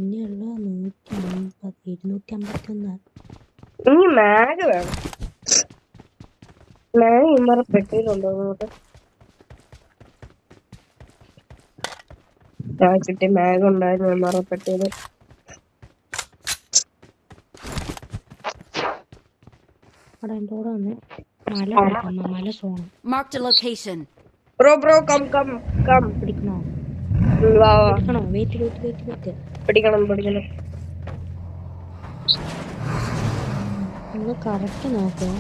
ഇനിയുള്ള 251. ഇനി മാഗ് വേണം. മാഗ് ഇമ്മറ പെട്ടിയിലുണ്ടോ അങ്ങോട്ട്? കിട്ടി, മാഗ് ഉണ്ടായിരുന്നു ഇമ്മറ പെട്ടിയില്. അവിടെ എൻ്റെ കൂടെ വന്ന് മല കൊടുക്കാം, മല സോണം. Marked a location. Bro come പിടിക്കണോ? വാ വാ, പിടിക്കണോ? വെയിറ്റ്. പിടിക്കണം. നിങ്ങൾ കറക്റ്റ് നോക്കുക.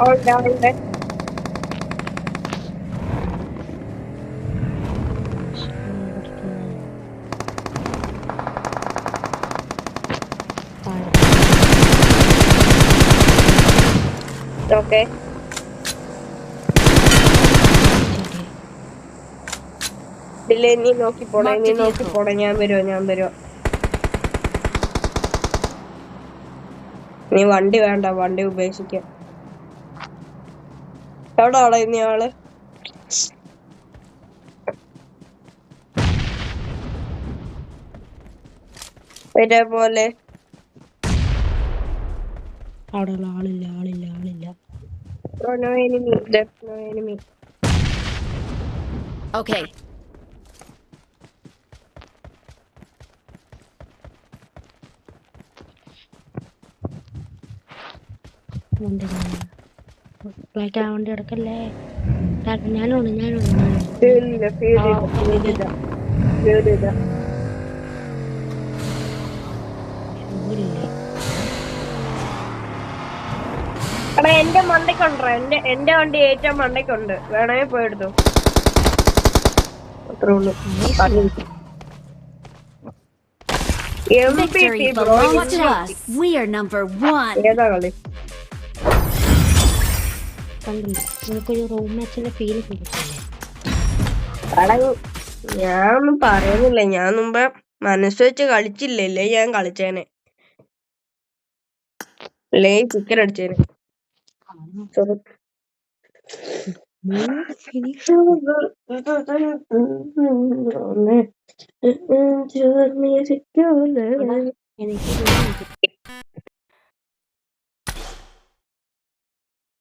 all down there. Okay. Delay നീ നോക്കി പോണേ, ഞാൻ വരുവാ. നീ വണ്ടി വേണ്ട, വണ്ടി ഉപേക്ഷിക്കാം. എവിടെ ആളെ ഇനി ആള്? പോലെ അവിടെയുള്ള ആളില്ല. No enemy. There's no enemy. Okay. വണ്ടി എടുക്കല്ലേ. ഞാനുണ്ട്. എടാ എന്റെ മണ്ടയ്ക്കുണ്ടോ? എന്റെ വണ്ടി ഏറ്റവും മണ്ടയ്ക്കുണ്ട്, വേണമെങ്കിൽ പോയെടുത്തു. അത്രേ ഉള്ളു. Victory belongs to us. We are number 1. ഏതാ കളി? നിനക്കൊരു റൂം മാച്ചിന്റെ ഫീൽ കിട്ടില്ലേ? ഞാനൊന്നും പറയുന്നില്ല. ഞാൻ മുമ്പ് മനസ്സ് വെച്ച് കളിച്ചില്ലേ, ഞാൻ കളിച്ചേനെ. അല്ലേ ചിക്കൻ അടിച്ചേനെ. എനിക്ക്